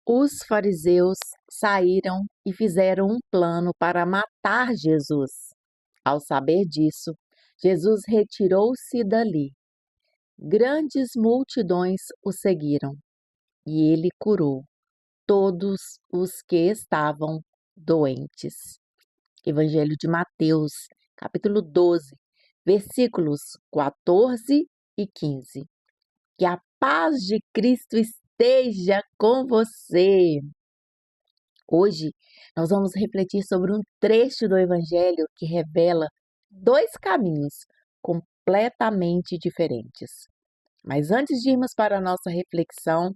Os fariseus saíram e fizeram um plano para matar Jesus. Ao saber disso, Jesus retirou-se dali. Grandes multidões o seguiram e ele curou todos os que estavam doentes. Evangelho de Mateus, capítulo 12, versículos 14 e 15. Que a paz de Cristo esteja com você. Hoje nós vamos refletir sobre um trecho do Evangelho que revela dois caminhos completamente diferentes. Mas antes de irmos para a nossa reflexão,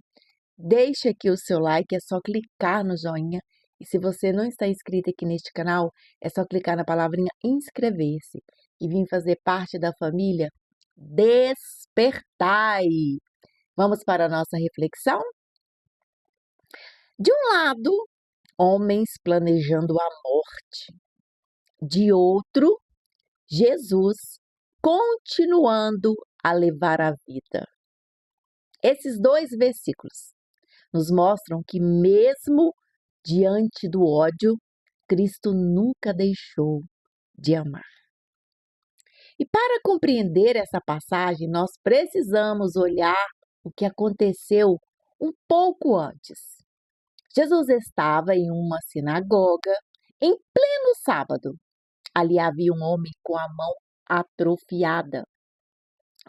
deixe aqui o seu like, é só clicar no joinha. E se você não está inscrito aqui neste canal, é só clicar na palavrinha inscrever-se e vir fazer parte da família Despertai. Vamos para a nossa reflexão? De um lado, homens planejando a morte. De outro, Jesus continuando a levar a vida. Esses dois versículos nos mostram que mesmo diante do ódio, Cristo nunca deixou de amar. E para compreender essa passagem, nós precisamos olhar o que aconteceu um pouco antes. Jesus estava em uma sinagoga em pleno sábado. Ali havia um homem com a mão atrofiada.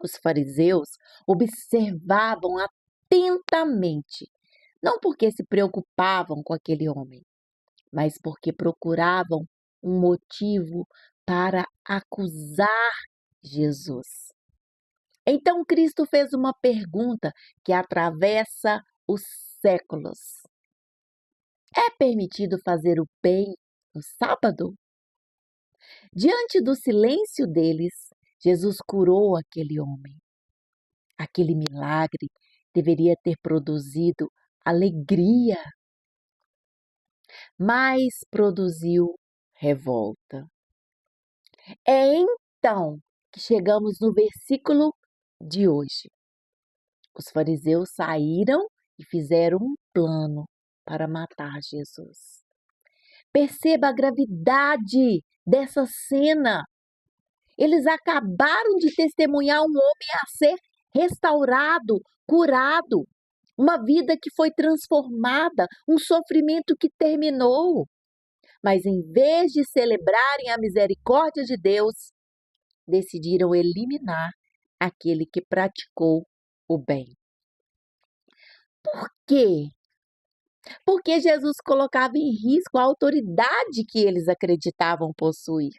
Os fariseus observavam atentamente, não porque se preocupavam com aquele homem, mas porque procuravam um motivo para acusar Jesus. Então Cristo fez uma pergunta que atravessa os séculos. É permitido fazer o bem no sábado? Diante do silêncio deles, Jesus curou aquele homem. Aquele milagre deveria ter produzido alegria, mas produziu revolta. É então que chegamos no versículo de hoje. Os fariseus saíram e fizeram um plano para matar Jesus. Perceba a gravidade dessa cena. Eles acabaram de testemunhar um homem a ser restaurado, curado, uma vida que foi transformada, um sofrimento que terminou. Mas em vez de celebrarem a misericórdia de Deus, decidiram eliminar aquele que praticou o bem. Por quê? Porque Jesus colocava em risco a autoridade que eles acreditavam possuir.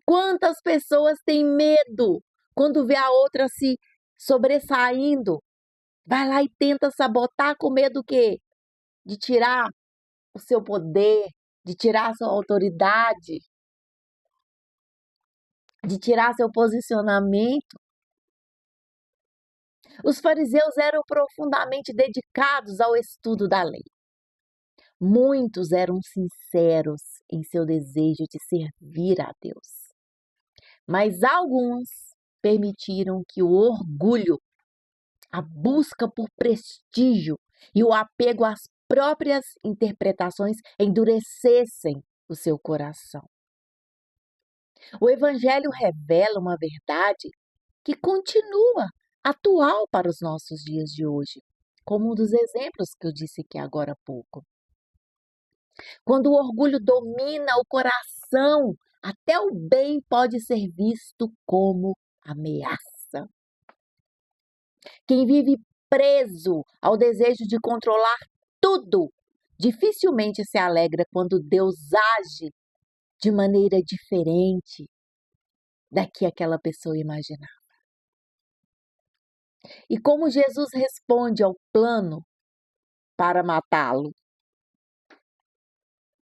Quantas pessoas têm medo quando vê a outra se sobressaindo? Vai lá e tenta sabotar com medo do quê? De tirar o seu poder, de tirar a sua autoridade, de tirar seu posicionamento. Os fariseus eram profundamente dedicados ao estudo da lei. Muitos eram sinceros em seu desejo de servir a Deus. Mas alguns permitiram que o orgulho, a busca por prestígio e o apego às próprias interpretações endurecessem o seu coração. O Evangelho revela uma verdade que continua atual para os nossos dias de hoje, como um dos exemplos que eu disse aqui agora há pouco. Quando o orgulho domina o coração, até o bem pode ser visto como ameaça. Quem vive preso ao desejo de controlar tudo, dificilmente se alegra quando Deus age de maneira diferente da que aquela pessoa imaginava. E como Jesus responde ao plano para matá-lo?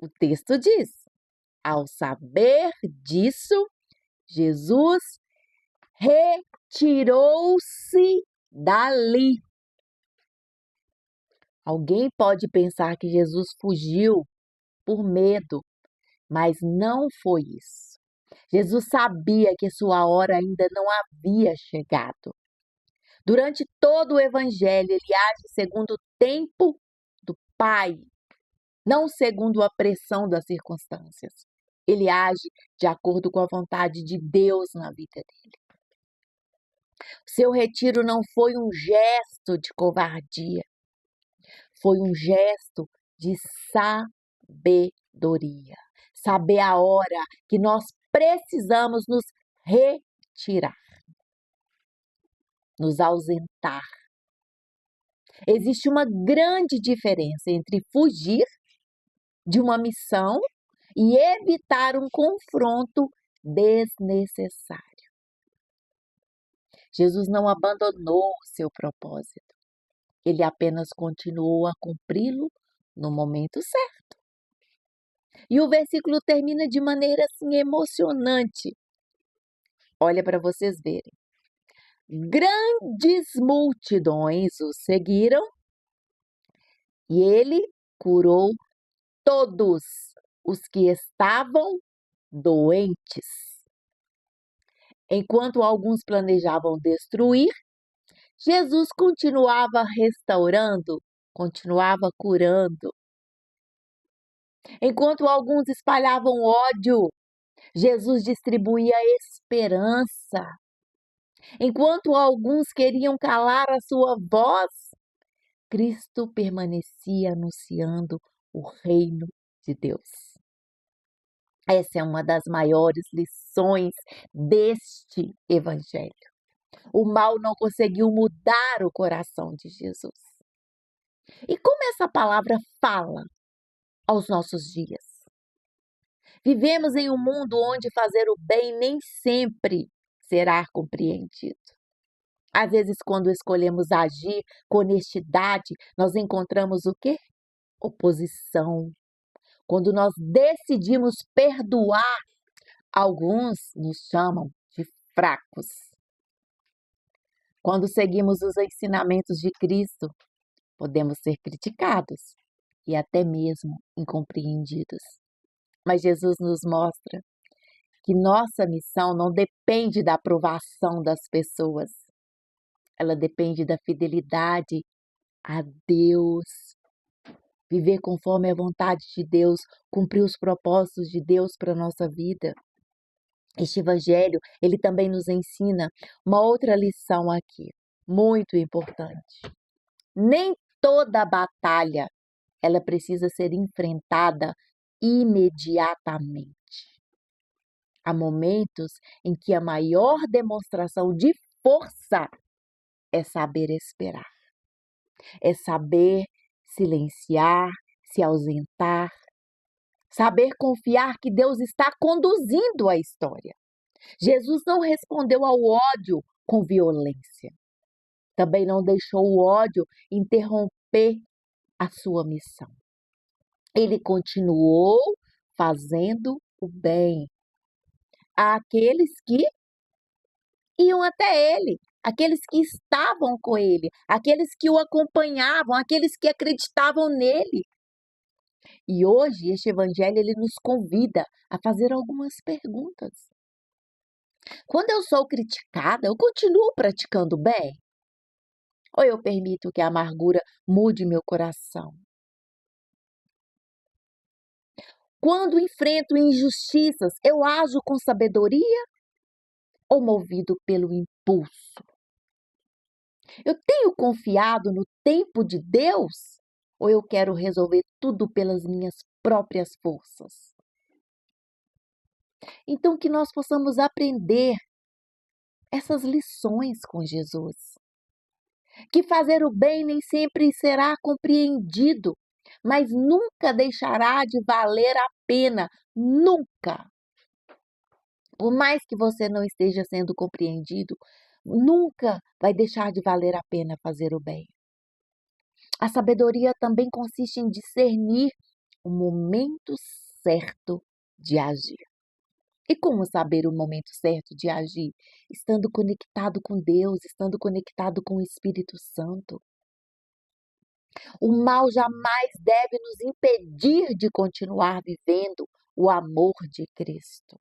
O texto diz: ao saber disso, Jesus retirou-se dali. Alguém pode pensar que Jesus fugiu por medo, mas não foi isso. Jesus sabia que sua hora ainda não havia chegado. Durante todo o Evangelho, ele age segundo o tempo do Pai, não segundo a pressão das circunstâncias. Ele age de acordo com a vontade de Deus na vida dele. Seu retiro não foi um gesto de covardia, foi um gesto de sabedoria. Saber a hora que nós precisamos nos retirar, nos ausentar. Existe uma grande diferença entre fugir de uma missão e evitar um confronto desnecessário. Jesus não abandonou o seu propósito. Ele apenas continuou a cumpri-lo no momento certo. E o versículo termina de maneira assim emocionante. Olha para vocês verem. Grandes multidões o seguiram e ele curou todos os que estavam doentes. Enquanto alguns planejavam destruir, Jesus continuava restaurando, continuava curando. Enquanto alguns espalhavam ódio, Jesus distribuía esperança. Enquanto alguns queriam calar a sua voz, Cristo permanecia anunciando o reino de Deus. Essa é uma das maiores lições deste evangelho. O mal não conseguiu mudar o coração de Jesus. E como essa palavra fala aos nossos dias? Vivemos em um mundo onde fazer o bem nem sempre será compreendido. Às vezes, quando escolhemos agir com honestidade, nós encontramos o quê? Oposição. Quando nós decidimos perdoar, alguns nos chamam de fracos. Quando seguimos os ensinamentos de Cristo, podemos ser criticados e até mesmo incompreendidos. Mas Jesus nos mostra que nossa missão não depende da aprovação das pessoas. Ela depende da fidelidade a Deus. Viver conforme a vontade de Deus, cumprir os propósitos de Deus para a nossa vida. Este evangelho, ele também nos ensina uma outra lição aqui, muito importante. Nem toda batalha, ela precisa ser enfrentada imediatamente. Há momentos em que a maior demonstração de força é saber esperar, é saber silenciar, se ausentar, saber confiar que Deus está conduzindo a história. Jesus não respondeu ao ódio com violência. Também não deixou o ódio interromper a sua missão. Ele continuou fazendo o bem àqueles que iam até ele, aqueles que estavam com ele, aqueles que o acompanhavam, aqueles que acreditavam nele. E hoje este evangelho ele nos convida a fazer algumas perguntas. Quando eu sou criticada, eu continuo praticando bem? Ou eu permito que a amargura mude meu coração? Quando enfrento injustiças, eu ajo com sabedoria ou movido pelo impulso? Eu tenho confiado no tempo de Deus ou eu quero resolver tudo pelas minhas próprias forças? Então, que nós possamos aprender essas lições com Jesus. Que fazer o bem nem sempre será compreendido, mas nunca deixará de valer a pena, nunca. Por mais que você não esteja sendo compreendido, nunca vai deixar de valer a pena fazer o bem. A sabedoria também consiste em discernir o momento certo de agir. E como saber o momento certo de agir? Estando conectado com Deus, estando conectado com o Espírito Santo. O mal jamais deve nos impedir de continuar vivendo o amor de Cristo.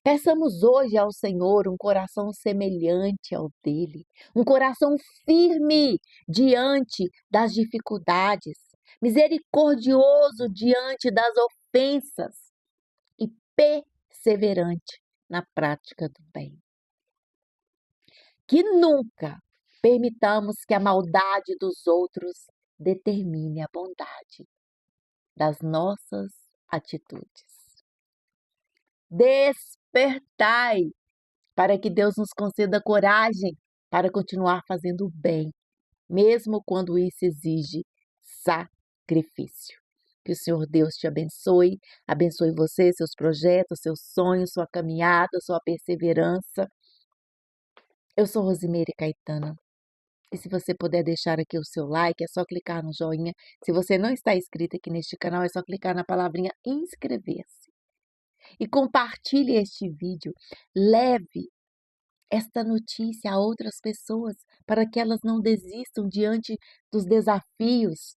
Peçamos hoje ao Senhor um coração semelhante ao dele, um coração firme diante das dificuldades, misericordioso diante das ofensas e perseverante na prática do bem. Que nunca permitamos que a maldade dos outros determine a bondade das nossas atitudes. Despertai para que Deus nos conceda coragem para continuar fazendo o bem, mesmo quando isso exige sacrifício. Que o Senhor Deus te abençoe, abençoe você, seus projetos, seus sonhos, sua caminhada, sua perseverança. Eu sou Rosimeire Caetano. E se você puder deixar aqui o seu like, é só clicar no joinha. Se você não está inscrito aqui neste canal, é só clicar na palavrinha inscrever-se. E compartilhe este vídeo. Leve esta notícia a outras pessoas para que elas não desistam diante dos desafios,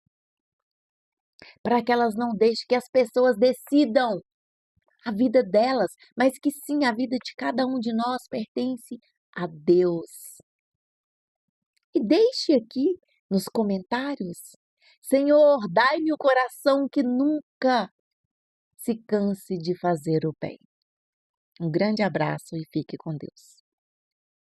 para que elas não deixem que as pessoas decidam a vida delas, mas que sim, a vida de cada um de nós pertence a Deus. E deixe aqui nos comentários: Senhor, dai-me o coração que nunca se canse de fazer o bem. Um grande abraço e fique com Deus.